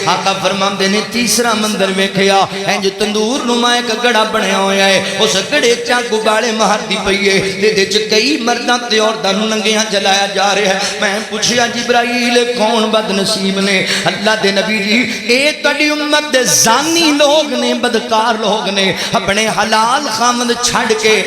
آقا فرماندے نے تیسرا مندر ویکھیا انج تندور نما ایک گڑا بنیا ہویا ہے اس گڑے چا گبالے مارتی پئی ہے تے وچ کئی مرداں تے عورتاں نوں ننگیاں جلایا جا رہا ہے میں پوچھیا جبرائیل کون بد نصیب نے اللہ دے نبی جی اے تہاڈی امت دے زانی لوگ نے بدکار لوگ نے اپنے حلال خامد چھڑ کے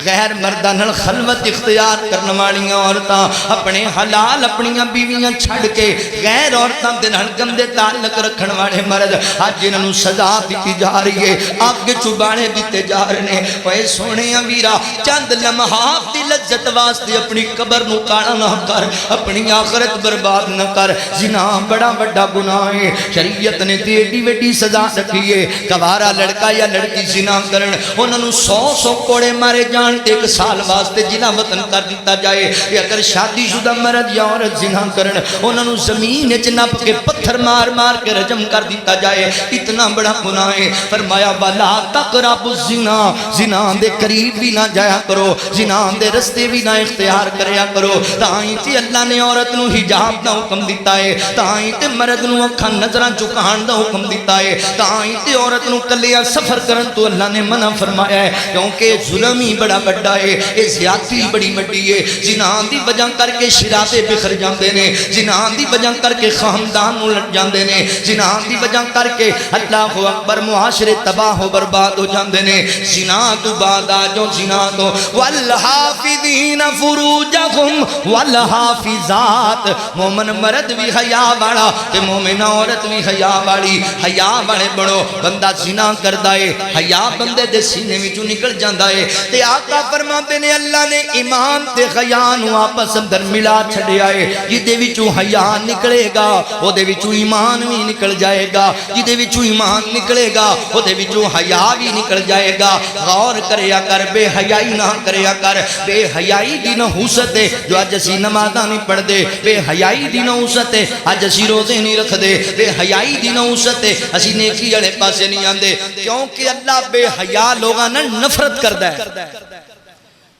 غیر مردہ نال خلوت اختیار کرنے والیاں عورتاں اپنے حلال اپنیاں بیویاں چھڑ کے غیر عورتاں دے نال گندے تعلق رکھن والے مرد آج جنہاں سزا دیتی جا رہی ہے آپ کے چوبانے دیتے جا رہے ہیں اوے سونے ویرا چند لمحات دی لذت واسطے اپنی قبر نو کاڑا نہ کر اپنی آخرت برباد نہ کر زنا بڑا بڑا گناہ ہے شریعت نے ایڈی وڈی سزا رکھی ہے کوارا لڑکا یا لڑکی زنا کرن انہاں نوں 100 کوڑے مارے جان ایک سال واسطے جنا وطن کر دیتا جائے کہ اگر شادی شدہ مرد یا عورت زنا کرن انہاں نوں زمین وچ نپ کے پتھر مار مار کے رجم کر دیتا جائے اتنا بڑا گناہ ہے فرمایا ولا تقربوا الزنا زنا دے قریب بھی نہ جایا کرو زنا دے رستے بھی نہ اختیار کریا کرو تائیں تے اللہ نے عورت نوں حجاب دا حکم دیتا ہے تائیں تے مرد نوں اکھاں نظراں چکان دا حکم دیتا ہے تائیں تے عورت نوں کلیا سفر کرن تو اللہ نے منع فرمایا ہے کیونکہ ظلم ہی بڑا بڑا ہے یہ زیادتی بڑی بڑی ہے زنا دی وجہ کر کے شرابے بکھر جاندے نے زنا دی وجہ کر کے خاندان الٹ جاندے نے زنا دی وجہ کر کے اللہ اکبر معاشرے تباہ و برباد ہو جاندے نے زنا تو بعد جو زنا تو والحافظین فروجہم والحافظات مومن مرد بھی حیا والا تے مومن عورت بھی حیا والی حیا والے بڑو بندہ زنا کردا ہے حیا بندے دے سینے وچوں نکل جاندا ہے تے آقا فرماتے نے اللہ نے ایمان تے حیا نوں آپس اندر ملا چھڈیا ہے جدے وچوں حیا نکلے گا او دے وچوں ایمان بھی نکل جائے گا جدے وچوں ایمان نکلے گا او دے وچوں حیا بھی نکل جائے گا غور کریا کر بے حیائی نہ کریا کر بے حیائی دی نحوست ہے جو اج اسی نمازاں نہیں پڑھ دے بے حیائی دی نحوست ہے اج اسی روزے نہیں رکھ دے بے حیائی دی نحوست ہے اسی نیکی والے پاسے نہیں آندے کیونکہ اللہ بے حیا لوگاں نال نفرت کردا ہے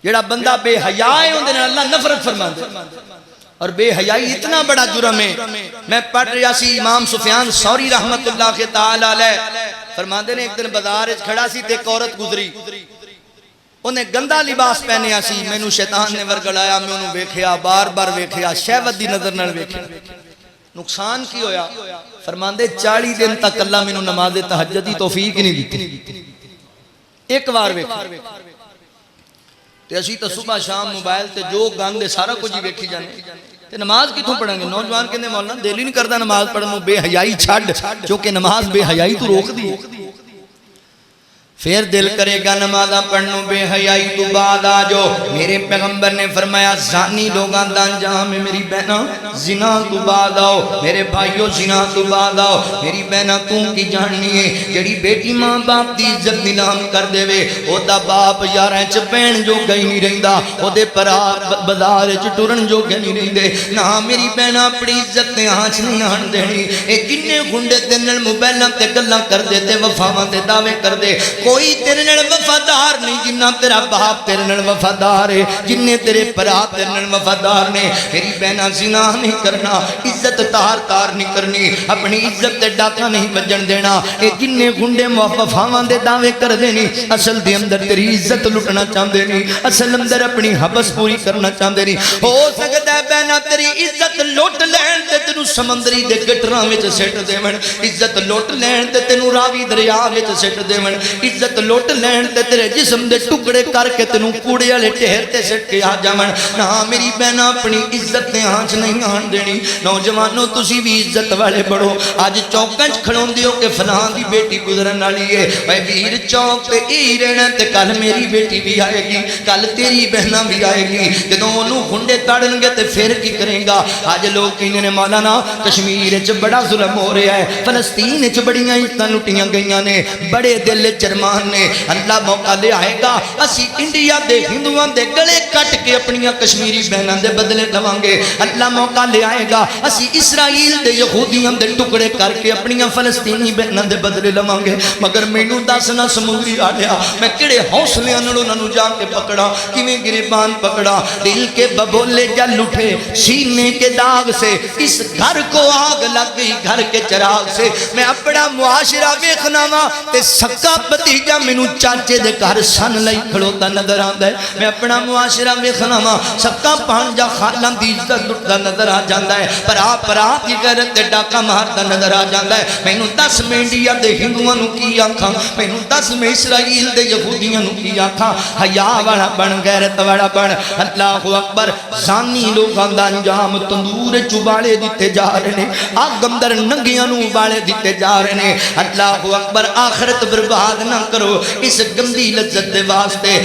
جڑا بندہ بے حیا ہے اون دے نال اللہ نفرت فرماندا ہے اور بے حیائی اتنا بڑا جرم ہے میں پڑھ رہا سی امام سفیان ثوری رحمت اللہ تعالی علیہ فرماندے نے ایک دن بازار وچ کھڑا سی تے ایک عورت گزری انہیں گندا لباس پہنیا سی مینوں شیطان نے ورگلایا میں انہوں ویکھیا بار بار ویکھیا شہوت دی نظر نال ویکھیا نقصان کی ہویا فرماندے 40 دن تک اللہ مینوں نماز تہجد دی توفیق نہیں دیتی ایک بار ویکھیا تے اسی تو صبح شام موبائل تے جو گندے سارا کچھ ہی ویکھی جانے تے نماز کتوں پڑھیں گے نوجوان کہندے مولانا دل ہی نہیں کردا نماز پڑھن نوں بے حیائی چھڈ کیونکہ نماز بے حیائی تو روک دی پھر دل کرے گا نمازاں پڑھنوں بے حیائی تو بعد آجو میرے پیغمبر نے فرمایا زانی لوگاں دا انجام ہے میری بہنا زنا تو بعد آؤ میرے بھائیو زنا تو بعد آؤ میری بہنا تو کی جاننی ہے جڑی بیٹی ماں باپ دی عزت نیلام کر دے وے او دا باپ یاراں چ پہن جو گئی نہیں رہندا او دے پرا بازار چ ٹرن جو گئی نہیں رہندے نہ میری بہنا اپنی عزت تے آنچ نہیں آن دینی اے جنے گنڈے تے نال موبائلاں تے گلاں کر دے تے وفاواں تے دعوے کر دے کوئی تیرے نال وفادار نہیں جنہ تیرا باپ تیرے نال وفادار ہے جننے تیرے برا تیرے نال وفادار نے میری بہنا زنا نہیں کرنا عزت تار تار نہیں کرنی اپنی عزت تے ڈاکا نہیں بجن دینا اے جننے گنڈے وفاواں دے دعوے کر دینی اصل دے اندر تیری عزت لٹنا چاہندے نہیں اصل اندر اپنی حبس پوری کرنا چاہندے نہیں ہو سکدا ہے بہنا تیری عزت لٹ لین تے تینوں سمندری دے گٹراں وچ سٹ دیون عزت لٹ لین تے تینوں راوی دریا وچ سٹ دیون عزت لٹ لین تے تیرے جسم دے ٹکڑے کر کے تینوں کوڑے والے ٹھہر تے سٹ کے آ جاون نہ میری بہنا اپنی عزت تے آنچ نہیں آن دینی نوجوانوں تسی بھی عزت والے بڑھو اج چوکاں وچ کھڑوندے ہو کہ فلاں دی بیٹی گزرن والی ہے اے ویر چوک تے ای رہنا تے کل میری بیٹی بھی آئے گی کل تیری بہنا بھی آئے گی جدوں اونوں گھنڈے تاڑن گے تے پھر کی کرے گا اج لوگ کہندے نے مولانا کشمیر وچ بڑا ظلم ہو رہا ہے فلسطین وچ بڑیاں عزتاں لٹیاں گئیاں نے بڑے دل چرمان نے اللہ موقع لے آئے گا اسی انڈیا دے ہندوان دے گلے کٹ کے اپنیاں کشمیری بہناں دے بدلے لواں گے اللہ موقع لے آئے گا اسی اسی اسرائیل دے یہودیاں دے ٹکڑے کر کے اپنی فلسطینی بہناں دے بدلے لواਂਗੇ مگر مینوں دس نہ سمندری آلیا میں کڑے حوصلے انہوں جا کے پکڑا کیویں گریبان پکڑا دل کے ببولے جل اٹھے سینے کے داغ سے اس گھر کو آگ لگ گئی گھر کے چراغ سے میں اپنا معاشرہ ویکھنا وا تے سکا بھتیجا مینوں چاچے دے گھر سن لئی کھڑوتا نظر آندا ہے میں اپنا معاشرہ ویکھنا وا سکا بھانجا خالہ دی عزت لٹدا نظر آ جاندا ہے پرا دی غیرت تے ڈاکا ماردا نظر آ جاندا ہے مینوں دس میں انڈیا دے ہندوؤں نوں کی آکھاں مینوں دس میں اسرائیل دے یہودیاں نوں کی آکھاں حیا والا بن غیرت والا بن اللہ اکبر زانی لوکاں دا انجام تندور چبالے دتے جا رہے نے اگ اندر ننگیاں نوں بالے دتے جا رہے نے اللہ اکبر آخرت برباد نہ کرو اس گندی لذت دے واسطے